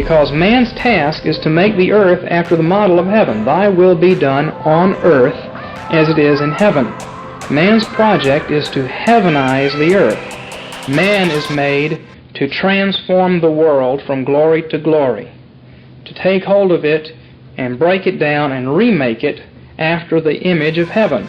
because man's task is to make the earth after the model of heaven. Thy will be done on earth as it is in heaven. Man's project is to heavenize the earth. Man is made to transform the world from glory to glory, to take hold of it and break it down and remake it after the image of heaven.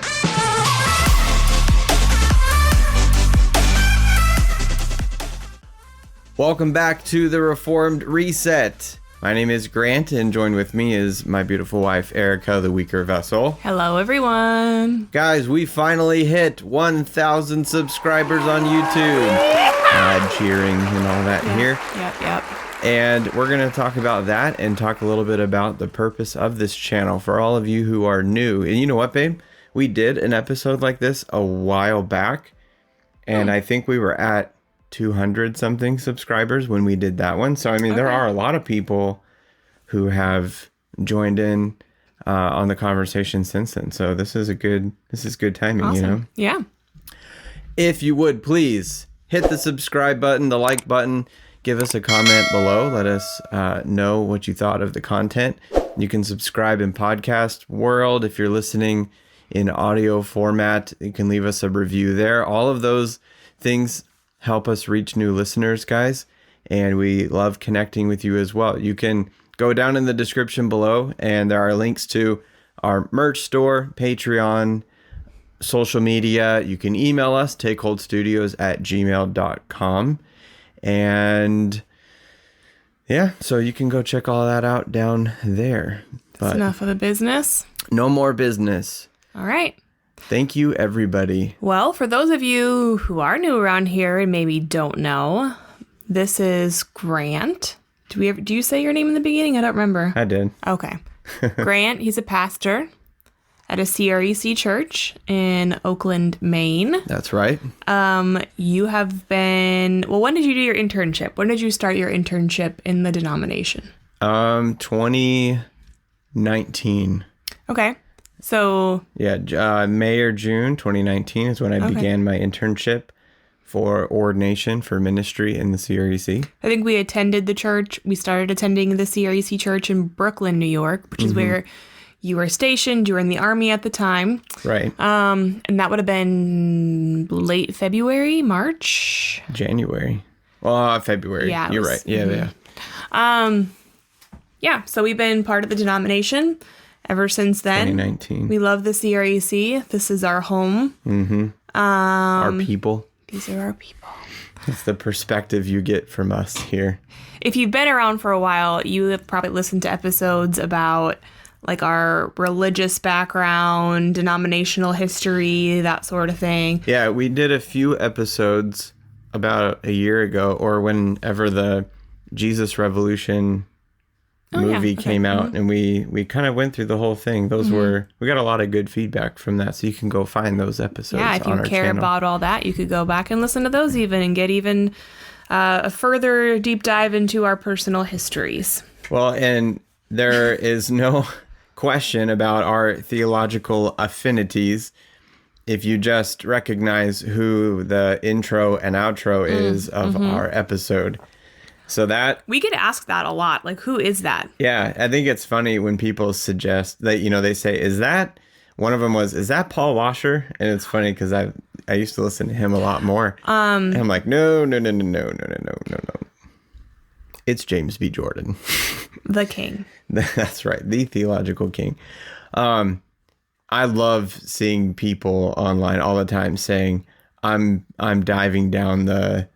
Welcome back to the Reformed Reset. My name is Grant, and joined with me is my beautiful wife, Erica, the weaker vessel. Hello, everyone. Guys, we finally hit 1,000 subscribers on YouTube. Cheering and all that here. Yep. And we're going to talk about that and talk a little bit about the purpose of this channel for all of you who are new. And you know what, babe? We did an episode like this a while back, and I think we were at 200 something subscribers when we did that one. So I mean, there are a lot of people who have joined in on the conversation since then. So this is good timing. Awesome. You know. Yeah. If you would please hit the subscribe button, the like button, give us a comment below. Let us know what you thought of the content. You can subscribe in podcast world. If you're listening in audio format, you can leave us a review there. All of those things help us reach new listeners, guys, and we love connecting with you as well. You can go down in the description below, and there are links to our merch store, Patreon, social media. You can email us, takeholdstudios@gmail.com, and yeah, so you can go check all that out down there. That's enough of the business. No more business. All right. Thank you, everybody. Well, for those of you who are new around here and maybe don't know, this is Grant. Do you say your name in the beginning? I don't remember. I did. Okay. Grant, he's a pastor at a CREC church in Oakland, Maine. That's right. You have been, well, when did you do your internship? When did you start your internship in the denomination? 2019. Okay. So yeah, May or June 2019 is when I began my internship for ordination for ministry in the CREC. I think we attended the church. We started attending the CREC church in Brooklyn, New York, which is where you were stationed. You were in the Army at the time. Right. And that would have been late February, March? January. Well, February. Yeah, You're right. Yeah. Yeah, so we've been part of the denomination ever since then. 2019. We love the CREC. This is our home. Our people. These are our people. It's the perspective you get from us here. If you've been around for a while, you have probably listened to episodes about like our religious background, denominational history, that sort of thing. Yeah, we did a few episodes about a year ago, or whenever the Jesus Revolution movie came out, and we kind of went through the whole thing. Those we got a lot of good feedback from that, so you can go find those episodes. Yeah, if you care about all that, you could go back and listen to those and get even a further deep dive into our personal histories. Well, and there is no question about our theological affinities if you just recognize who the intro and outro is of our episode. So that we get asked that a lot. Like, who is that? Yeah, I think it's funny when people suggest that, they say, is that, one of them was, is that Paul Washer? And it's funny because I used to listen to him a lot more. And I'm like, no. It's James B. Jordan. The king. That's right. The theological king. I love seeing people online all the time saying, I'm diving down the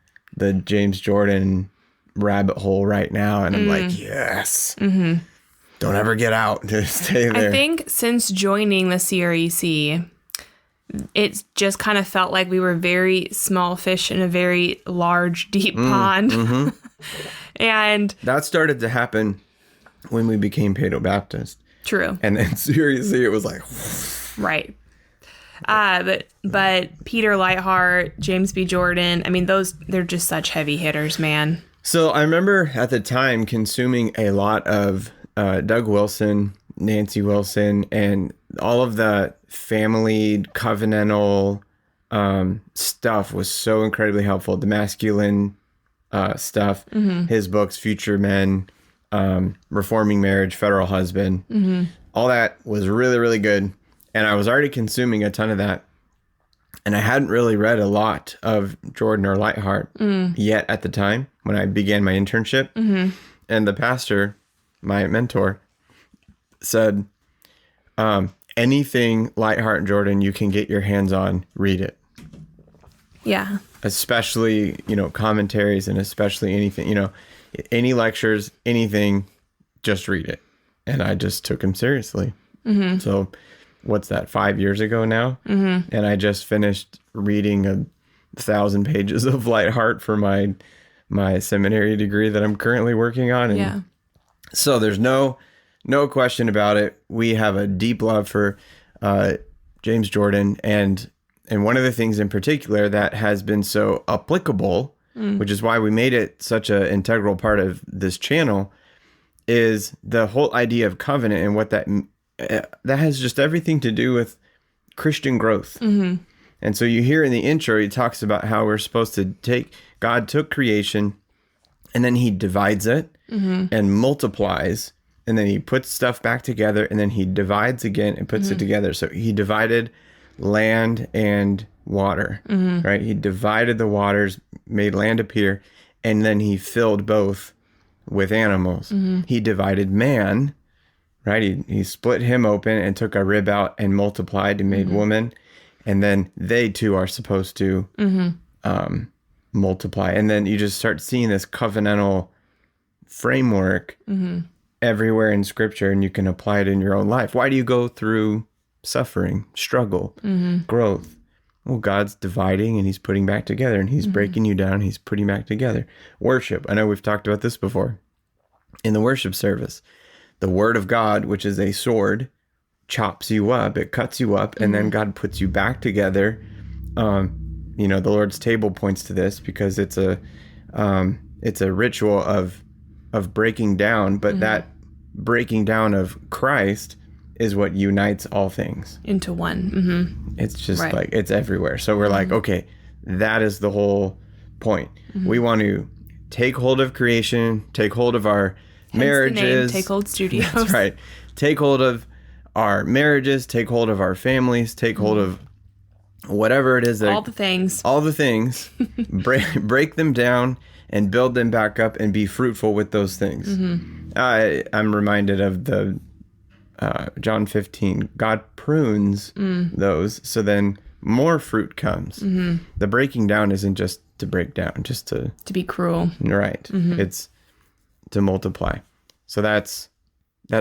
James Jordan rabbit hole right now, and I'm like, yes. Don't ever get out. Just stay there. I think since joining the CREC, it just kind of felt like we were very small fish in a very large, deep pond. And that started to happen when we became Paedo Baptist. True. And then seriously, it was like, right. But Peter Lightheart, James B. Jordan, I mean, they're just such heavy hitters, man. So I remember at the time consuming a lot of Doug Wilson, Nancy Wilson, and all of the family covenantal stuff was so incredibly helpful. The masculine stuff, his books, Future Men, Reforming Marriage, Federal Husband. All that was really, really good. And I was already consuming a ton of that. And I hadn't really read a lot of Jordan or Lightheart yet at the time when I began my internship. And the pastor, my mentor, said, anything Lightheart and Jordan you can get your hands on, read it. Yeah. Especially, commentaries and especially anything, any lectures, anything, just read it. And I just took him seriously. So what's that, 5 years ago now? And I just finished reading 1,000 pages of Lightheart for my seminary degree that I'm currently working on. And so there's no question about it. We have a deep love for James Jordan. And one of the things in particular that has been so applicable, which is why we made it such an integral part of this channel, is the whole idea of covenant and what that has just everything to do with Christian growth. And so you hear in the intro, he talks about how we're supposed to God took creation and then he divides it and multiplies, and then he puts stuff back together, and then he divides again and puts it together. So he divided land and water, right? He divided the waters, made land appear, and then he filled both with animals. He divided man, right? He split him open and took a rib out and multiplied and made woman. And then they too are supposed to multiply. And then you just start seeing this covenantal framework everywhere in scripture, and you can apply it in your own life. Why do you go through suffering, struggle, growth? Well, God's dividing and he's putting back together, and he's breaking you down. He's putting back together. Worship. I know we've talked about this before. In the worship service, the word of God, which is a sword, chops you up, it cuts you up, and then God puts you back together. The Lord's table points to this because it's a ritual of breaking down, but that breaking down of Christ is what unites all things into one. It's just like, it's everywhere. So we're like, okay, that is the whole point. We want to take hold of creation, take hold of our marriages. Take Hold Studios. That's right. Take hold of our marriages, take hold of our families, take hold of whatever it is. All the things. break them down and build them back up and be fruitful with those things. I'm reminded of the John 15. God prunes those, so then more fruit comes. The breaking down isn't just to break down, just to be cruel. Right. It's to multiply. So that's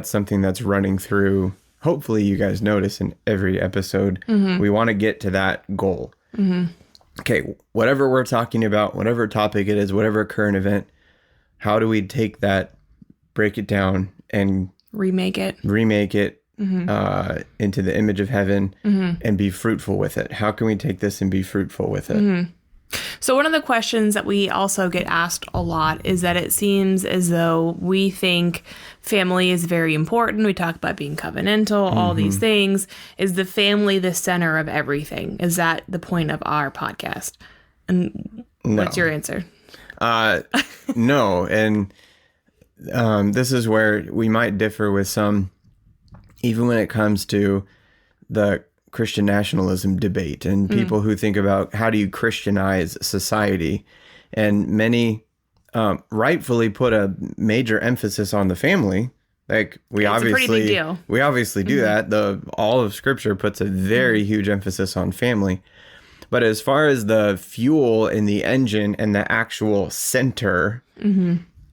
something that's running through. Hopefully you guys notice in every episode, we want to get to that goal. Okay, whatever we're talking about, whatever topic it is, whatever current event, how do we take that, break it down, and remake it into the image of heaven and be fruitful with it? How can we take this and be fruitful with it? So one of the questions that we also get asked a lot is that it seems as though we think family is very important. We talk about being covenantal, all these things. Is the family the center of everything? Is that the point of our podcast? And what's your answer? No. And this is where we might differ with some, even when it comes to the Christian nationalism debate and people who think about how do you Christianize society. And many rightfully put a major emphasis on the family. Like we obviously do that. All of Scripture puts a very huge emphasis on family. But as far as the fuel and the engine and the actual center,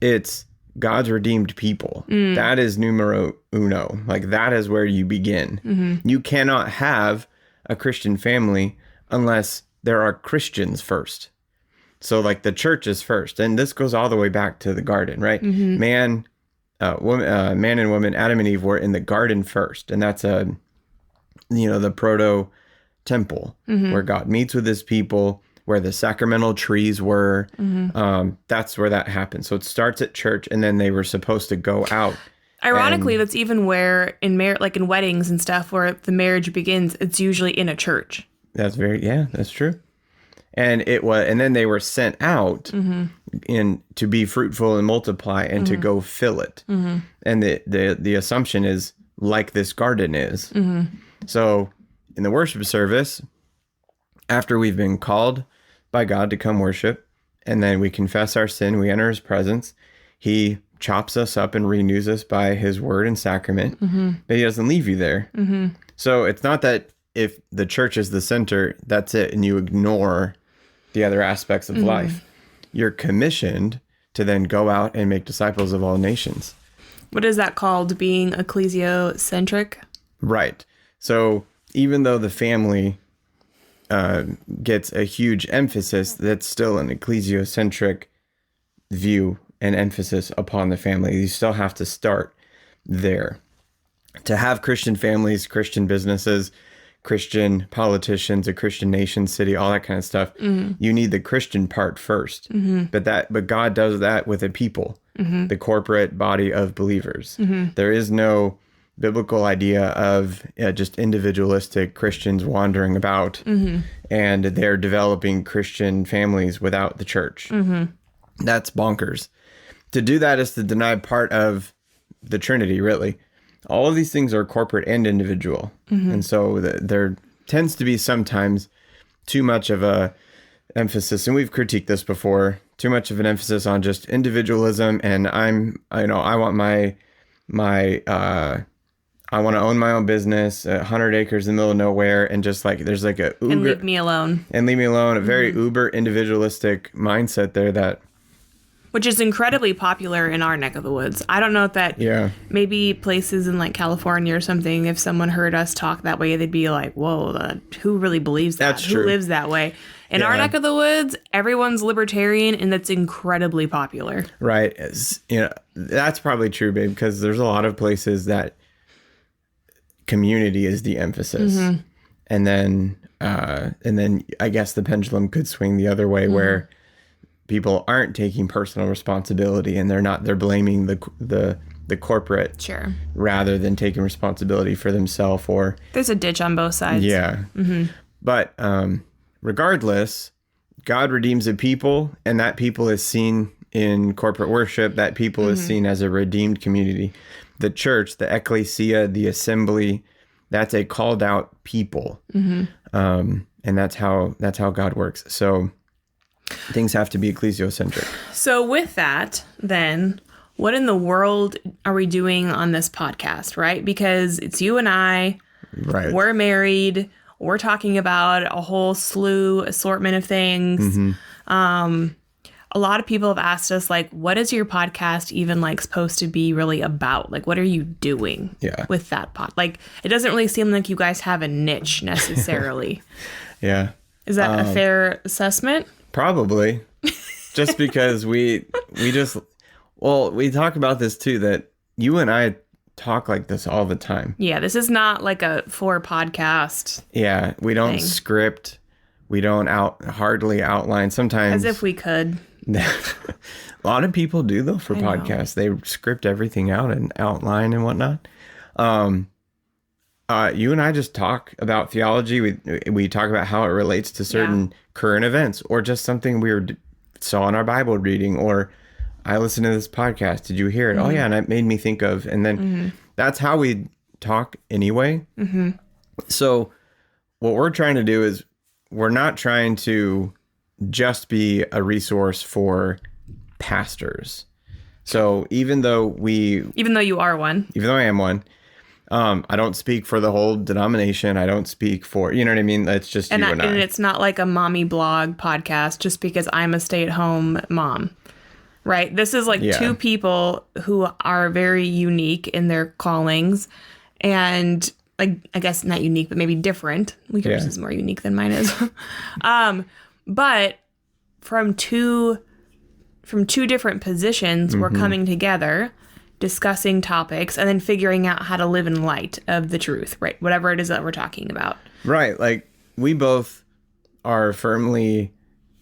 it's God's redeemed people. That is numero uno. Like that is where you begin. You cannot have a Christian family unless there are Christians first. So like the church is first. And this goes all the way back to the garden, right? Man and woman, Adam and Eve were in the garden first. And that's the proto temple where God meets with his people, where the sacramental trees were. That's where that happened. So it starts at church, and then they were supposed to go out. Ironically, that's even where in weddings and stuff, where the marriage begins, it's usually in a church. That's that's true. And then they were sent out in to be fruitful and multiply and to go fill it. And the assumption is like this garden is. So in the worship service, after we've been called by God to come worship, and then we confess our sin, we enter his presence, he chops us up and renews us by his word and sacrament, but he doesn't leave you there. So it's not that if the church is the center, that's it, and you ignore the other aspects of life. You're commissioned to then go out and make disciples of all nations. What is that called? Being ecclesiocentric? Right. So even though the family gets a huge emphasis, that's still an ecclesiocentric view and emphasis upon the family. You still have to start there. To have Christian families, Christian businesses, Christian politicians, a Christian nation, city, all that kind of stuff, you need the Christian part first. But God does that with a people, the corporate body of believers. There is no biblical idea of just individualistic Christians wandering about and they're developing Christian families without the church. That's bonkers. To do that is to deny part of the Trinity, really. All of these things are corporate and individual. And so there tends to be sometimes too much of a emphasis, and we've critiqued this before, too much of an emphasis on just individualism. And I want I want to own my own business, 100 acres in the middle of nowhere, and just like there's like a uber, and leave me alone. A very uber individualistic mindset there that, which is incredibly popular in our neck of the woods. I don't know if that maybe places in like California or something, if someone heard us talk that way, they'd be like, whoa, who really believes that? That's true. Who lives that way? In our neck of the woods, everyone's libertarian, and that's incredibly popular. Right. That's probably true, babe, because there's a lot of places that community is the emphasis. And then I guess the pendulum could swing the other way where people aren't taking personal responsibility and they're blaming the corporate rather than taking responsibility for themselves. Or there's a ditch on both sides. But regardless, God redeems a people, and that people is seen in corporate worship. That people is seen as a redeemed community. The church, the ecclesia, the assembly, that's a called out people. And that's how God works. So things have to be ecclesiocentric. So with that, then, what in the world are we doing on this podcast, right? Because it's you and I. Right. We're married. We're talking about a whole assortment of things. A lot of people have asked us, like, what is your podcast even like supposed to be really about? Like, what are you doing with that pod? Like, it doesn't really seem like you guys have a niche necessarily. Is that a fair assessment? Probably. Just because we talk about this too, that you and I talk like this all the time. Yeah, this is not like a podcast. Yeah, we don't script. We don't hardly outline. Sometimes, as if we could. A lot of people do though for podcasts. They script everything out and outline and whatnot. You and I just talk about theology. We talk about how it relates to certain current events, or just something we saw in our Bible reading, or I listened to this podcast. Did you hear it? Oh yeah, and it made me think of. And then that's how we talk anyway. So what we're trying to do is we're not trying to just be a resource for pastors. So even though you are one, even though I am one, I don't speak for the whole denomination. I don't speak for, you know what I mean? It's just you and I. And it's not like a mommy blog podcast just because I'm a stay-at-home mom, right? This is like two people who are very unique in their callings, and like, I guess not unique, but maybe different. Yours is more unique than mine is. But from two different positions, we're coming together, discussing topics, and then figuring out how to live in light of the truth, right? Whatever it is that we're talking about. Right. Like, we both are firmly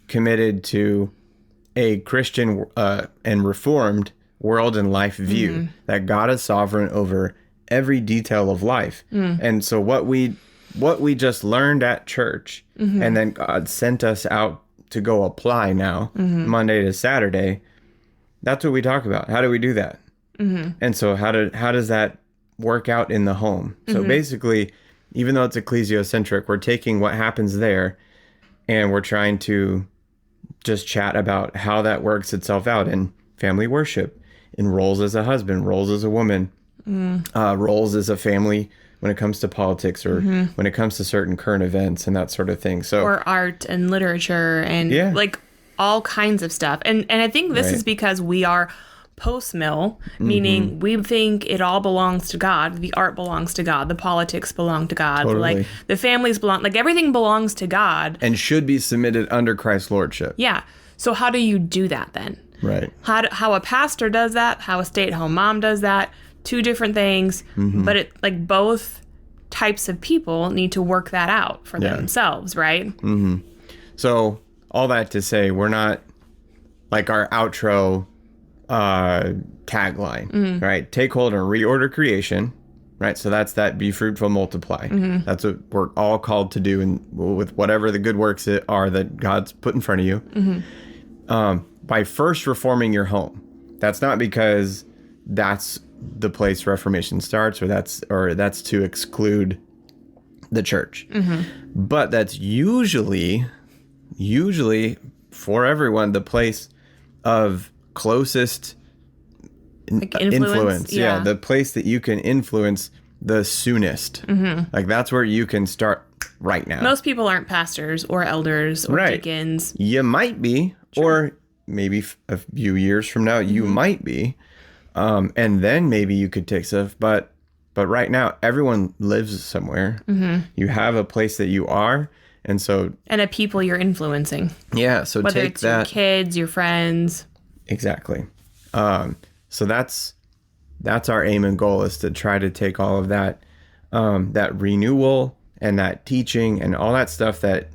committed to a Christian and Reformed world and life view, that God is sovereign over every detail of life. And so what we just learned at church, and then God sent us out to go apply now, Monday to Saturday, that's what we talk about. How do we do that? And so how does that work out in the home? So basically, even though it's ecclesiocentric, we're taking what happens there and we're trying to just chat about how that works itself out in family worship, in roles as a husband, roles as a woman, roles as a family when it comes to politics or when it comes to certain current events and that sort of thing. So or art and literature and like all kinds of stuff. And I think this is because we are post-mill, meaning we think it all belongs to God. The art belongs to God. The politics belong to God. Totally. Like the families belong, like everything belongs to God. and should be submitted under Christ's lordship. Yeah. So how do you do that then? Right. How a pastor does that, how a stay-at-home mom does that, two different things, but it like both types of people need to work that out for themselves, right? So all that to say, we're not like our outro tagline, right? Take hold and reorder creation, right? So that's that be fruitful, multiply. That's what we're all called to do, and with whatever the good works are that God's put in front of you. By first reforming your home. That's not because that's the place Reformation starts, or that's to exclude the church. But that's usually for everyone the place of closest Like influence. Yeah, the place that you can influence the soonest. Like that's where you can start right now. Most people aren't pastors or elders or deacons. You might be, or maybe a few years from now you might be, and then maybe you could take stuff. But right now, everyone lives somewhere. You have a place that you are, and so And a people you're influencing. yeah. So Whether take it's that your kids, your friends. exactly. So that's our aim and goal, is to try to take all of that that renewal and that teaching and all that stuff that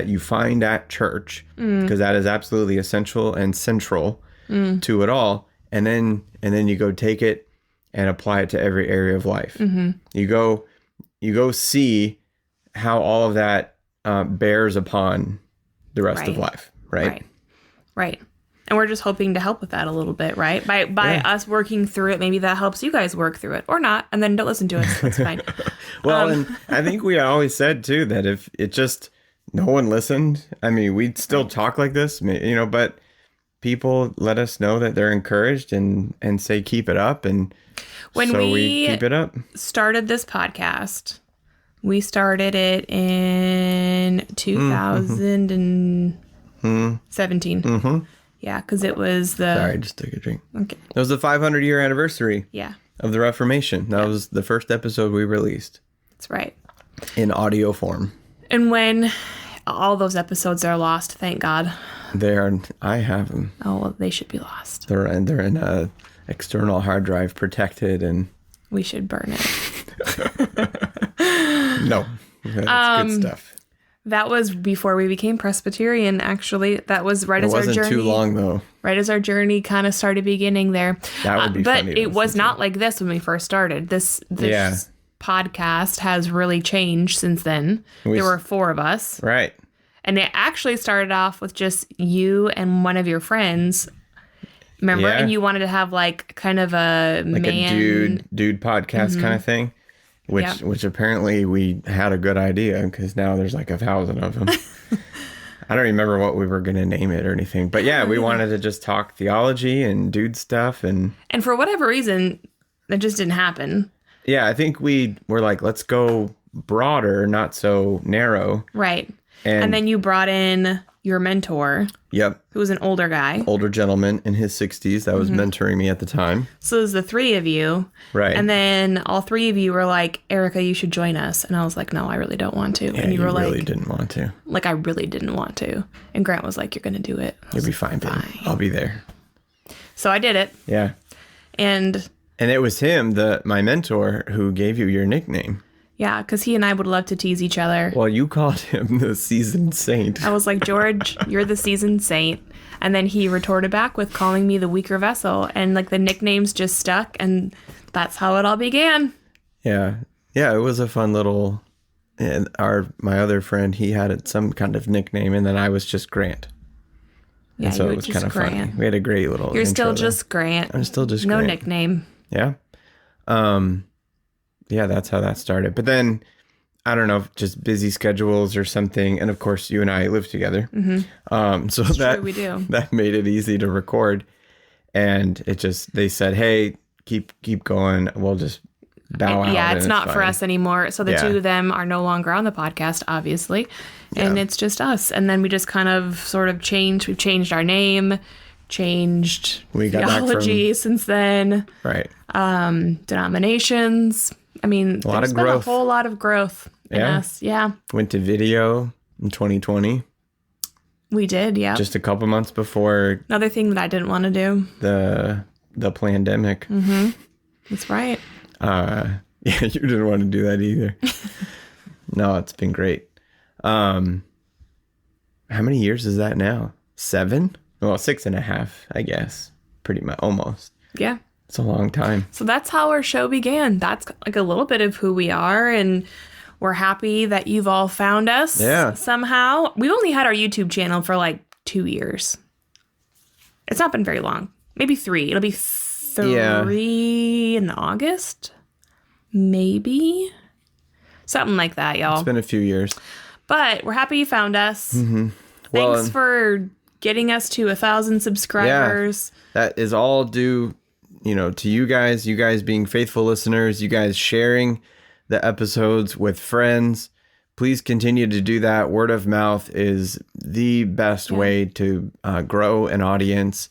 you find at church, because that is absolutely essential and central to it all. And then you go take it and apply it to every area of life. You go see how all of that bears upon the rest of life. Right. And we're just hoping to help with that a little bit, right? By us working through it, maybe that helps you guys work through it, or not, and then don't listen to us. That's fine. Well, and I think we always said too that if it just no one listened, I mean, we'd still talk like this, but people let us know that they're encouraged and say keep it up, and When so we keep it up. Started this podcast, we started it in 2017. Yeah, because it was the... Sorry, I just took a drink. Okay. It was the 500-year anniversary Yeah, of the Reformation. That was the first episode we released that's right. in audio form. And when all those episodes are lost, thank God. I have them. Oh, well, they should be lost. They're in a external hard drive, protected, and We should burn it. no, that's good stuff. That was before we became Presbyterian, actually. That was right It as our wasn't journey. too long though. Right as our journey kind of started beginning there. That would be but funny to it was listen not like this when we first started. This podcast has really changed since then. There were 4 of us. Right. And it actually started off with just you and one of your friends. Remember? Yeah. And you wanted to have like kind of a Like man. a dude podcast kind of thing. Which apparently we had a good idea, because now there's like 1,000 of them. I don't remember what we were going to name it or anything. But yeah, we wanted to just talk theology and dude stuff. And for whatever reason, it just didn't happen. yeah, I think we were like, let's go broader, not so narrow. Right. And then you brought in your mentor, Yep. who was an older guy. Older gentleman in his 60s that was mentoring me at the time. So it was the 3 of you. Right. And then all 3 of you were like, Erica, you should join us. And I was like, no, I really don't want to. Yeah, And you were really like, didn't want to. like, I really didn't want to. And Grant was like, you're going to do it. You'll be fine, babe. I'll be there. So I did it. Yeah. And And it was him, my mentor, who gave you your nickname. yeah, because he and I would love to tease each other. Well, you called him the seasoned saint. I was like, George, you're the seasoned saint. And then he retorted back with calling me the weaker vessel. And like the nicknames just stuck. And that's how it all began. Yeah. Yeah, it was a fun little and my other friend, he had some kind of nickname, and then I was just Grant. Yeah, And so you it were was just kind of Grant. funny. We had a great little You're intro still there. just Grant. I'm still just no Grant. nickname. Yeah. Yeah, that's how that started. But then, I don't know, just busy schedules or something. And of course, you and I live together. So true, we do. that made it easy to record. And they said, hey, keep going. We'll just bow out. Yeah, and it's not for fine. us anymore. So the Yeah. two of them are no longer on the podcast, obviously. And Yeah. it's just us. And then we just kind of sort of changed. We've changed our name, changed We got back theology since then, Right. denominations. I mean, lot there's of been growth. a whole lot of growth in Yeah. us. Yeah, Went to video in 2020, we did. Yeah. just a couple months before Another thing that I didn't want to do. the pandemic. That's right. Yeah, you didn't want to do that either. No, it's been great. How many years is that now? 7? Well, 6.5, I guess. Pretty much, almost. Yeah. It's a long time. So that's how our show began. That's like a little bit of who we are. And we're happy that you've all found us Yeah. somehow. We've only had our YouTube channel for like 2 years. It's not been very long. Maybe 3. It'll be 3 in August. Maybe. Something like that, y'all. It's been a few years. But we're happy you found us. Well, Thanks and for getting us to 1,000 subscribers. that is all due, to you guys being faithful listeners, you guys sharing the episodes with friends. Please continue to do that. Word of mouth is the best way to grow an audience.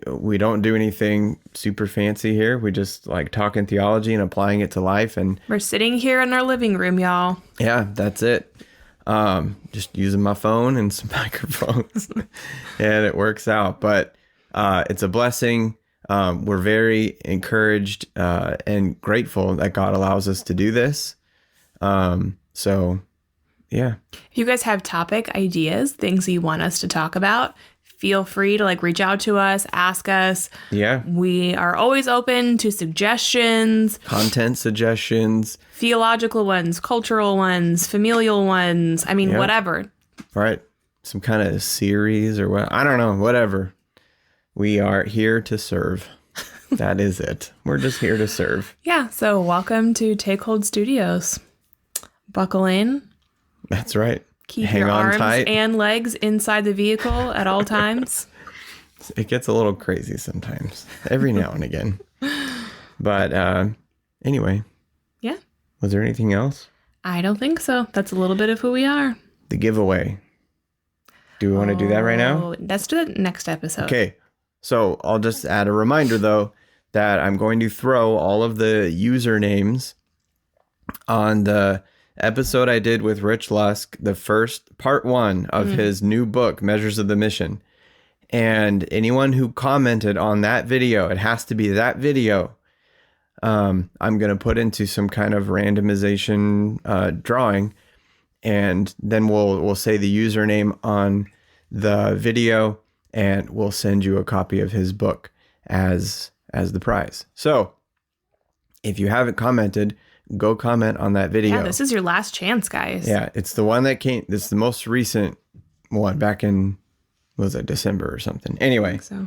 We don't do anything super fancy here. We just like talking theology and applying it to life. And We're sitting here in our living room, y'all. yeah, that's it. Just using my phone and some microphones and it works out. But it's a blessing. We're very encouraged and grateful that God allows us to do this. So, yeah. If you guys have topic ideas, things you want us to talk about, feel free to reach out to us, ask us. Yeah. We are always open to suggestions, Content suggestions. theological ones, cultural ones, familial ones. I mean, Yeah. whatever. Right. Some kind of series or what? I don't know. Whatever. We are here to serve. That is it. We're just here to serve. Yeah. So welcome to Take Hold Studios. Buckle in. That's right. Keep Hang your on arms tight. and legs inside the vehicle at all times. It gets a little crazy sometimes, every now and again. But anyway, Yeah. was there anything else? I don't think so. That's a little bit of who we are. The giveaway. Do we want to do that right now? Oh, let's do it next episode. Okay. So I'll just add a reminder, though, that I'm going to throw all of the usernames on the episode I did with Rich Lusk, the first part 1 of his new book, Measures of the Mission. And anyone who commented on that video, it has to be that video. I'm going to put into some kind of randomization drawing, and then we'll say the username on the video, and we'll send you a copy of his book as the prize. So if you haven't commented, go comment on that video. Yeah, this is your last chance, guys. Yeah, it's the one that came. This is the most recent one back in, was it December or something? Anyway, So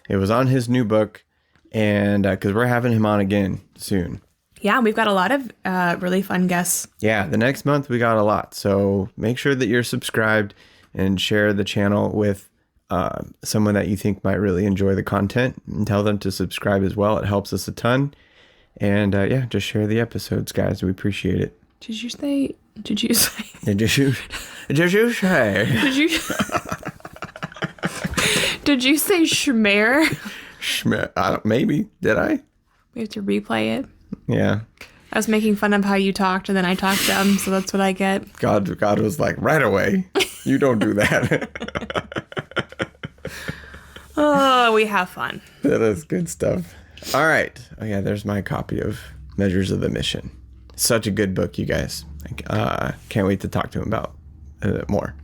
it was on his new book, and because we're having him on again soon. yeah, we've got a lot of really fun guests. Yeah, the next month we got a lot. So make sure that you're subscribed and share the channel with someone that you think might really enjoy the content, and tell them to subscribe as well. It helps us a ton. And yeah, just share the episodes, guys. We appreciate it. Did you say? Did you say? Did you? Did you say Schmer? Maybe. Did I? We have to replay it. Yeah. I was making fun of how you talked, and then I talked dumb, so that's what I get. God was like, right away. You don't do that. Oh, we have fun. That is good stuff. All right. Oh, yeah, there's my copy of Measures of the Mission. Such a good book, you guys. Can't wait to talk to him about more.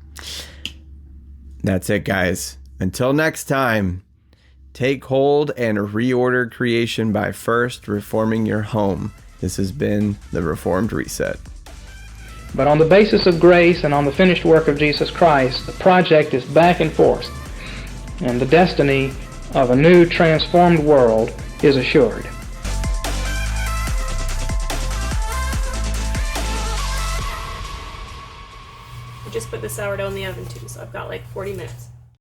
That's it, guys. Until next time, take hold and reorder creation by first reforming your home. This has been the Reformed Reset. But on the basis of grace and on the finished work of Jesus Christ, the project is back and forth, and the destiny of a new transformed world is assured. I just put the sourdough in the oven too, so I've got like 40 minutes.